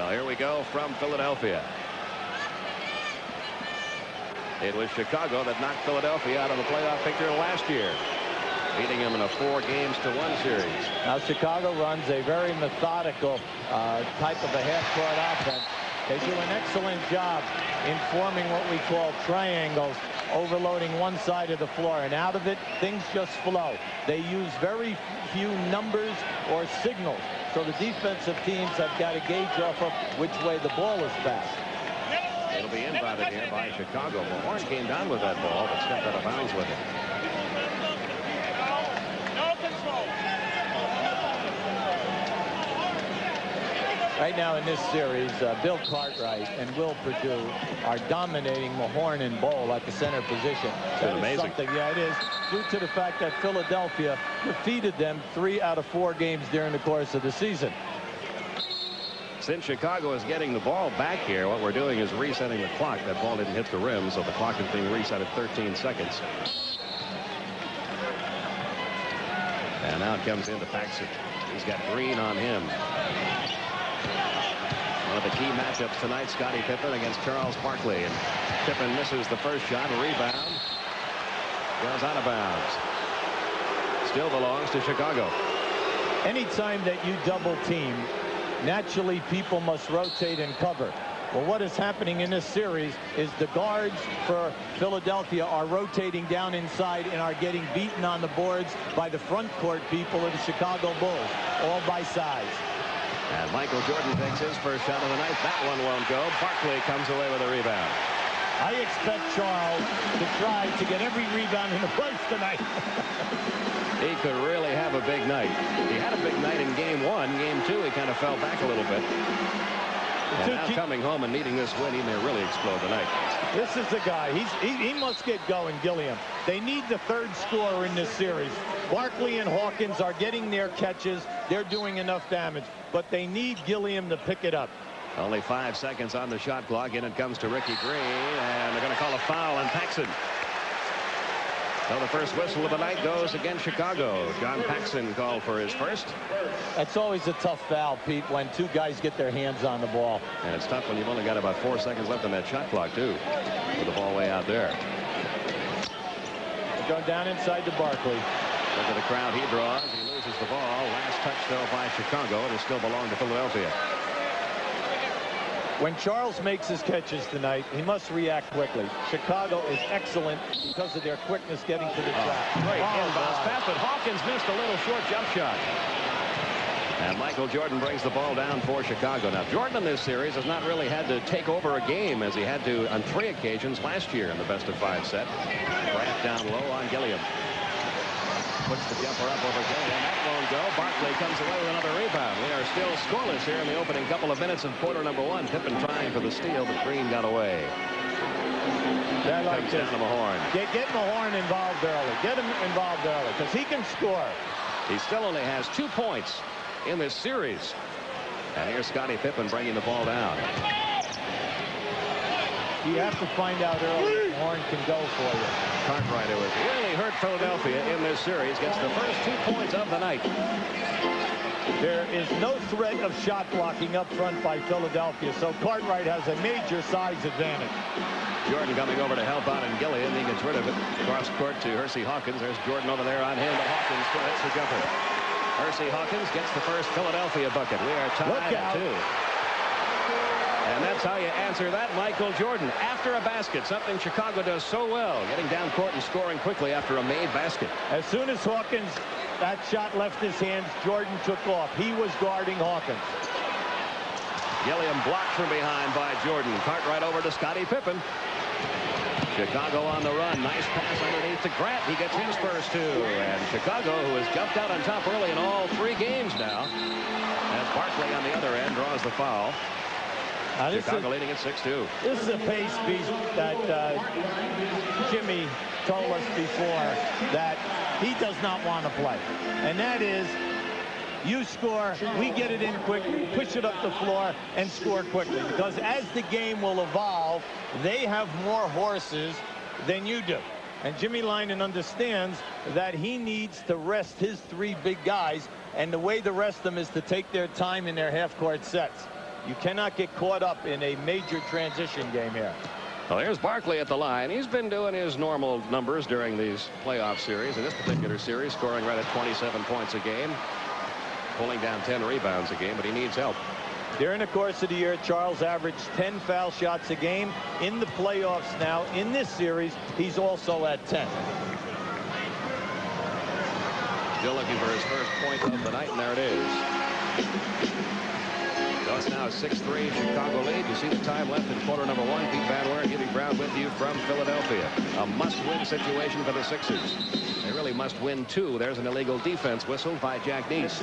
Well, here we go from Philadelphia. It was Chicago that knocked Philadelphia out of the playoff picture last year, beating them in a 4-games-to-1 series. Now Chicago runs a very methodical type of a half-court offense. They do an excellent job in forming what we call triangles, overloading one side of the floor, and out of it things just flow. They use very few numbers or signals, so the defensive teams have got to gauge off of which way the ball is passed. It'll be inbounded here by Chicago. Mahorn came down with that ball, but stepped out of bounds with it. Right now in this series, Bill Cartwright and Will Perdue are dominating Mahorn and Bowl at the center position. That's amazing. Yeah, it is, due to the fact that Philadelphia defeated them 3 out of 4 games during the course of the season. Since Chicago is getting the ball back here, what we're doing is resetting the clock. That ball didn't hit the rim, so the clock is being reset at 13 seconds. And now it comes into Paxson. He's got Green on him. One of the key matchups tonight, Scottie Pippen against Charles Barkley. And Pippen misses the first shot. Rebound. Goes out of bounds. Still belongs to Chicago. Anytime that you double team, naturally people must rotate and cover. Well, what is happening in this series is the guards for Philadelphia are rotating down inside and are getting beaten on the boards by the front court people of the Chicago Bulls, all by size. And Michael Jordan takes his first shot of the night. That one won't go. Barkley comes away with a rebound. I expect Charles to try to get every rebound in the place tonight. He could really have a big night. He had a big night in game 1. Game 2, he kind of fell back a little bit. And now coming home and needing this win, he may really explode tonight. This is the guy. He must get going, Gilliam. They need the third scorer in this series. Barkley and Hawkins are getting their catches. They're doing enough damage. But they need Gilliam to pick it up. Only 5 seconds on the shot clock. In it comes to Ricky Green. And they're going to call a foul on Paxson. So the first whistle of the night goes against Chicago. John Paxson called for his first. That's always a tough foul, Pete, when 2 guys get their hands on the ball. And it's tough when you've only got about 4 seconds left on that shot clock, too, with the ball way out there. They go down inside to Barkley. Look at the crowd he draws. He loses the ball. Last touch, though, by Chicago. It'll still belong to Philadelphia. When Charles makes his catches tonight, he must react quickly. Chicago is excellent because of their quickness getting to the trap. Great inbounds pass, but Hawkins missed a little short jump shot. And Michael Jordan brings the ball down for Chicago. Now, Jordan in this series has not really had to take over a game as he had to on 3 occasions last year in the best-of-5 set. Grant down low on Gilliam. Puts the jumper up over Gilliam. That won't go. Barkley comes away with another rebound. We are still scoreless here in the opening couple of minutes of quarter number 1. Pippen trying for the steal, but Green got away. That like comes down to Mahorn. Get Mahorn involved early. Get him involved early because he can score. He still only has 2 points in this series. And here's Scottie Pippen bringing the ball down. You have to find out early if Mahorn can go for you. Cartwright, who has really hurt Philadelphia in this series, gets the first 2 points of the night. There is no threat of shot blocking up front by Philadelphia, so Cartwright has a major size advantage. Jordan coming over to help out, and Gilliam, he gets rid of it. Cross court to Hersey Hawkins. There's Jordan over there on him, but Hawkins hits the jumper. Hersey Hawkins gets the first Philadelphia bucket. We are tied at 2. And that's how you answer that, Michael Jordan. After a basket, something Chicago does so well, getting down court and scoring quickly after a made basket. As soon as Hawkins, that shot left his hands, Jordan took off. He was guarding Hawkins. Gilliam blocked from behind by Jordan. Cartwright over to Scottie Pippen. Chicago on the run. Nice pass underneath to Grant. He gets his first 2. And Chicago, who has jumped out on top early in all 3 games now, as Barkley on the other end draws the foul. Chicago leading at 6-2. This is a pace beast that Jimmy told us before that he does not want to play. And that is, you score, we get it in quickly, push it up the floor, and score quickly. Because as the game will evolve, they have more horses than you do. And Jimmy Lynan understands that he needs to rest his 3 big guys, and the way to rest them is to take their time in their half-court sets. You cannot get caught up in a major transition game here. Well, there's Barkley at the line. He's been doing his normal numbers during these playoff series. In this particular series, scoring right at 27 points a game, pulling down 10 rebounds a game, but he needs help. During the course of the year, Charles averaged 10 foul shots a game. In the playoffs now, in this series, he's also at 10. Still looking for his first point of the night, and there it is. So it's now a 6-3 Chicago lead. You see the time left in quarter number 1. Pete Van Wert, Jimmy Brown with you from Philadelphia. A must-win situation for the Sixers. They really must win 2. There's an illegal defense whistled by Jack Neese.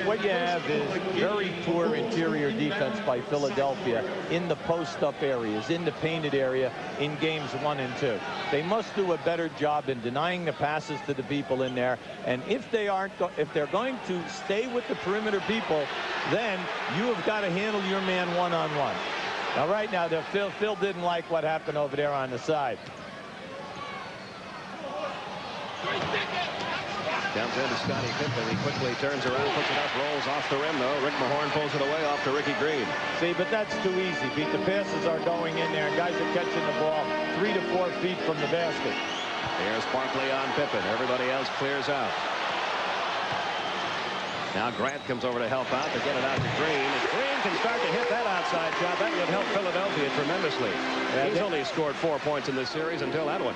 What you have is very poor interior defense by Philadelphia in the post-up areas, in the painted area, in games 1 and 2. They must do a better job in denying the passes to the people in there. And if they're going to stay with the perimeter people, then you have got to handle your man one-on-one. Now, right now, Phil didn't like what happened over there on the side. Comes into Scottie Pippen. He quickly turns around, puts it up, rolls off the rim, though. Rick Mahorn pulls it away off to Ricky Green. See, but that's too easy. Pete, the passes are going in there, and guys are catching the ball 3 to 4 feet from the basket. Here's Barkley on Pippen. Everybody else clears out. Now Grant comes over to help out to get it out to Green. If Green can start to hit that outside shot, that would help Philadelphia tremendously. He's only scored 4 points in this series until that one.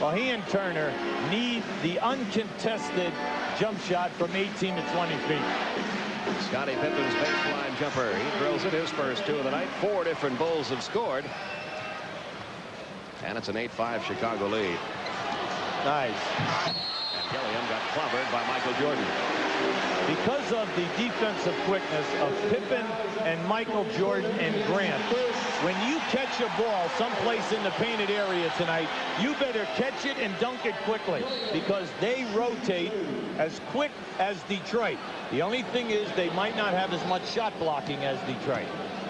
Well, he and Turner need the uncontested jump shot from 18 to 20 feet. Scottie Pippen's baseline jumper. He drills it his first 2 of the night. 4 different Bulls have scored. And it's an 8-5 Chicago lead. Nice. And Gilliam got clobbered by Michael Jordan. Because of the defensive quickness of Pippen and Michael Jordan and Grant, when you catch a ball someplace in the painted area tonight, you better catch it and dunk it quickly, because they rotate as quick as Detroit. The only thing is they might not have as much shot blocking as Detroit.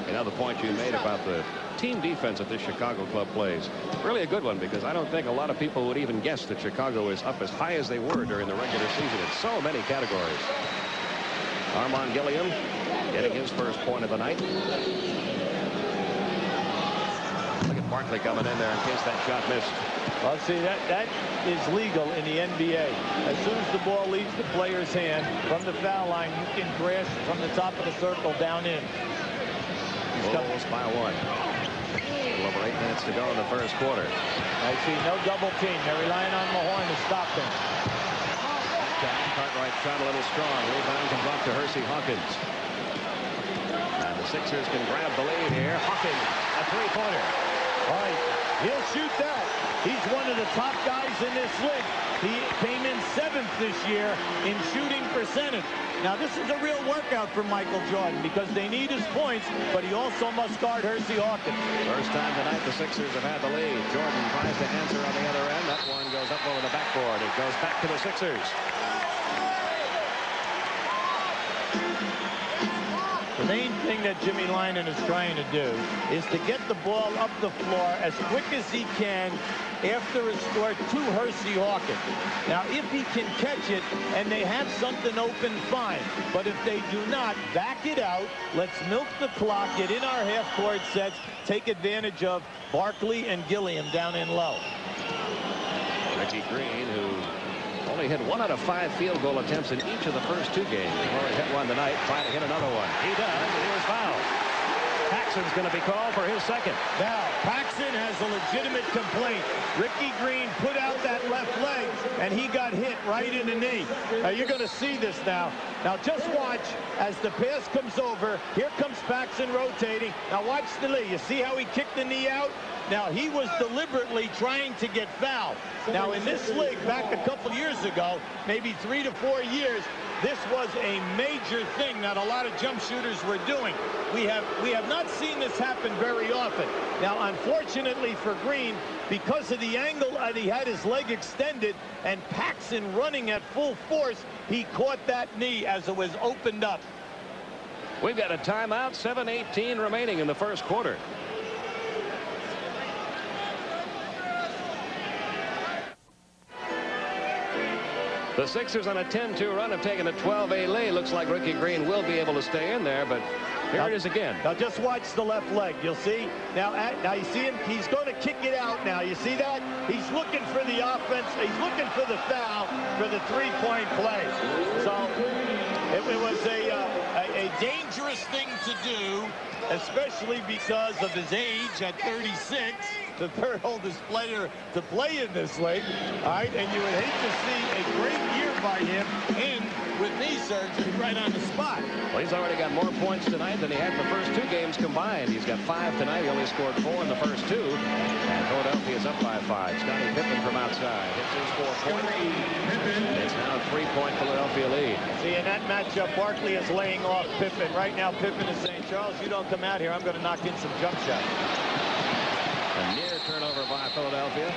You know, the point you made about the team defense that this Chicago club plays, really a good one, because I don't think a lot of people would even guess that Chicago is up as high as they were during the regular season in so many categories. Armand Gilliam getting his first point of the night. Look at Barkley coming in there in case that shot missed. Well, see, that is legal in the NBA. As soon as the ball leaves the player's hand from the foul line, you can crash from the top of the circle down in. Bulls by 1. A little over 8 minutes to go in the first quarter. I see no double team. They're relying on Mahorn to stop them. Cartwright shot a little strong. Rebound comes off to Hersey Hawkins. And the Sixers can grab the lead here. Hawkins, a 3-pointer. All right, he'll shoot that. He's one of the top guys in this league. He came in 7th this year in shooting percentage. Now, this is a real workout for Michael Jordan, because they need his points, but he also must guard Hersey Hawkins. First time tonight the Sixers have had the lead. Jordan tries to answer on the other end. That one goes up over the backboard. It goes back to the Sixers. The main thing that Jimmy Linen is trying to do is to get the ball up the floor as quick as he can after a score to Hersey Hawkins. Now, if he can catch it and they have something open, fine. But if they do not, back it out. Let's milk the clock, get in our half-court sets, take advantage of Barkley and Gilliam down in low. Ricky Green, who only hit 1 out of 5 field goal attempts in each of the first 2 games. He's already hit one tonight, trying to hit another one. He does, and he was fouled. Paxson's going to be called for his second. Now, Paxson has a legitimate complaint. Ricky Green put out that left leg, and he got hit right in the knee. Now, you're going to see this now. Now, just watch as the pass comes over. Here comes Paxson rotating. Now, watch the knee. You see how he kicked the knee out? Now, he was deliberately trying to get fouled. Now, in this league, back a couple years ago, maybe 3 to 4 years, this was a major thing that a lot of jump shooters were doing. We have not seen this happen very often. Now, unfortunately for Green, because of the angle that he had his leg extended and Paxson running at full force, he caught that knee as it was opened up. We've got a timeout, 7:18 remaining in the first quarter. The Sixers on a 10-2 run have taken a 12-8 lead. Looks like Ricky Green will be able to stay in there, but here it is again. Now just watch the left leg. You'll see. Now you see him. He's going to kick it out now. You see that? He's looking for the offense. He's looking for the foul for the three-point play. So it was a dangerous thing to do, especially because of his age at 36. The third oldest player to play in this league. All right, and you would hate to see a great year by him end with knee surgery right on the spot. Well, he's already got more points tonight than he had in the first 2 games combined. He's got 5 tonight. He only scored 4 in the first 2. And Philadelphia is up by 5. Scottie Pippen from outside hits his 4-point. It's now a 3-point Philadelphia lead. See, in that matchup, Barkley is laying off Pippen. Right now, Pippen is saying, Charles, you don't come out here. I'm going to knock in some jump shots. A near turnover by Philadelphia.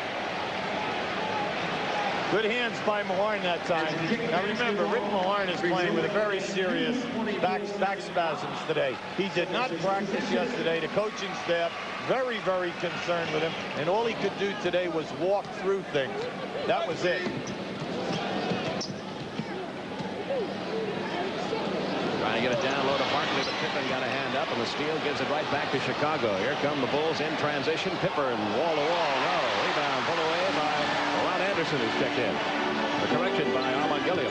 Good hands by Mahorn that time. Now remember, Rick Mahorn is playing with a very serious back spasms today. He did not practice yesterday. The coaching staff very, very concerned with him. And all he could do today was walk through things. That was it. Trying to get it down low to Barkley, but Pippen got a hand up, and the steal gives it right back to Chicago. Here come the Bulls in transition. Pippen wall-to-wall. No. Rebound pulled away by Ron Anderson, who's checked in. The correction by Armand Gilliam.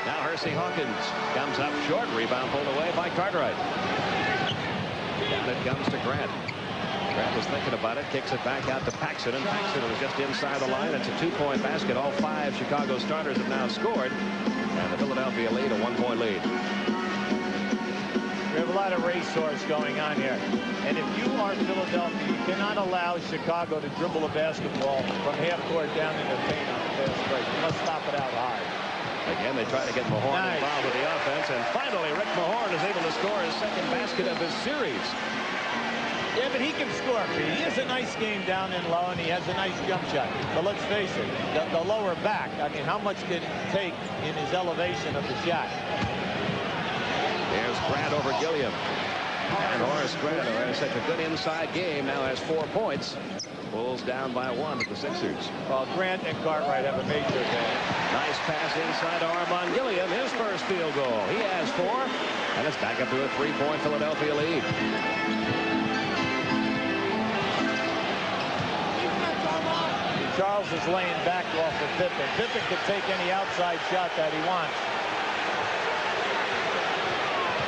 Now Hersey Hawkins comes up short. Rebound pulled away by Cartwright. Down it comes to Grant. Grant was thinking about it, kicks it back out to Paxson, and Paxson was just inside the line. It's a 2-point basket. All 5 Chicago starters have now scored. And the Philadelphia lead, a 1-point lead. We have a lot of racehorse going on here. And if you are Philadelphia, you cannot allow Chicago to dribble a basketball from half court down into the paint on the fast break. You must stop it out high. Again, they try to get Mahorn involved with the offense. And finally, Rick Mahorn is able to score his 2nd basket of his series. Yeah, but he can score, Pete. He has a nice game down in low, and he has a nice jump shot. But let's face it, the lower back, I mean, how much can it take in his elevation of the shot? Here's Grant over Gilliam. And Horace Grant, who has such a good inside game, now has 4 points. Bulls down by 1 at the Sixers. Well, Grant and Cartwright have a major advantage. Nice pass inside to Armand Gilliam. His first field goal. He has 4. And it's back up to a 3-point Philadelphia lead. Charles is laying back off of Pippen. Pippen could take any outside shot that he wants.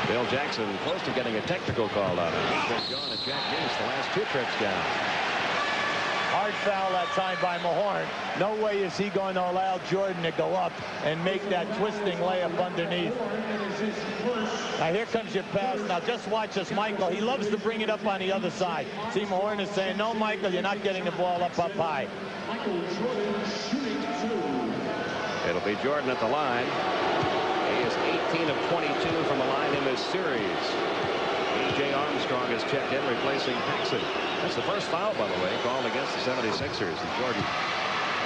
Bill Jackson close to getting a technical call on him. He's been going to Jack Gase the last 2 trips down. Hard foul that time by Mahorn. No way is he going to allow Jordan to go up and make that twisting layup underneath. Now here comes your pass. Now just watch this, Michael. He loves to bring it up on the other side. See, Mahorn is saying, no, Michael, you're not getting the ball up high. It'll be Jordan at the line. He is 18 of 22 from the line in this series. E.J. Armstrong is checked in, replacing Paxson. That's the first foul, by the way, called against the 76ers. And Jordan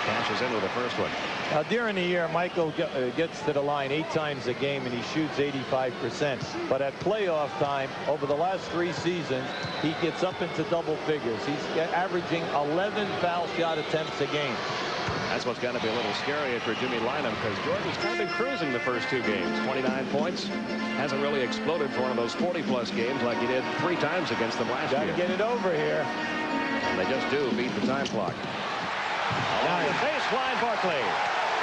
cashes in with the first one. Now, during the year, Michael gets to the line 8 times a game, and he shoots 85%. But at playoff time, over the last 3 seasons, he gets up into double figures. He's averaging 11 foul shot attempts a game. That's what's got to be a little scary for Jimmy Lynam, because Jordan's kind of been cruising the first 2 games. 29 points. Hasn't really exploded for one of those 40-plus games like he did 3 times against them last year. Got to get it over here. And they just do beat the time clock. Along the baseline, Barkley.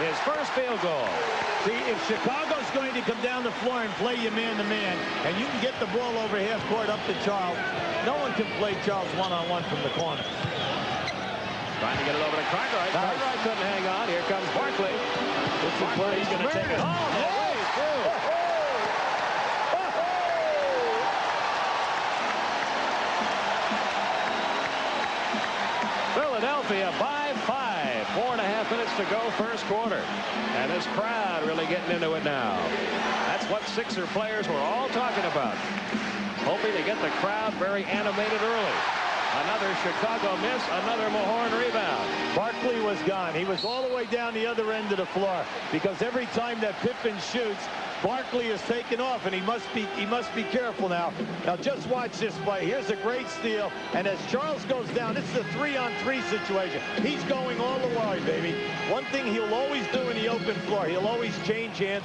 His first field goal. See, if Chicago's going to come down the floor and play you man-to-man, and you can get the ball over half court up to Charles, no one can play Charles one-on-one from the corner. Trying to get it over to Cartwright. Cartwright couldn't hang on. Here comes Barkley. This is where he's going to take it home. Way through. Philadelphia by 5. 4.5 minutes to go, first quarter. And this crowd really getting into it now. That's what Sixer players were all talking about. Hoping to get the crowd very animated early. Another Chicago miss, another Mahorn rebound. Barkley was gone. He was all the way down the other end of the floor, because every time that Pippen shoots, Barkley is taking off, and he must be careful now. Now just watch this play. Here's a great steal, and as Charles goes down, it's a 3-on-3 situation. He's going all the way, baby. One thing he'll always do in the open floor, he'll always change hands.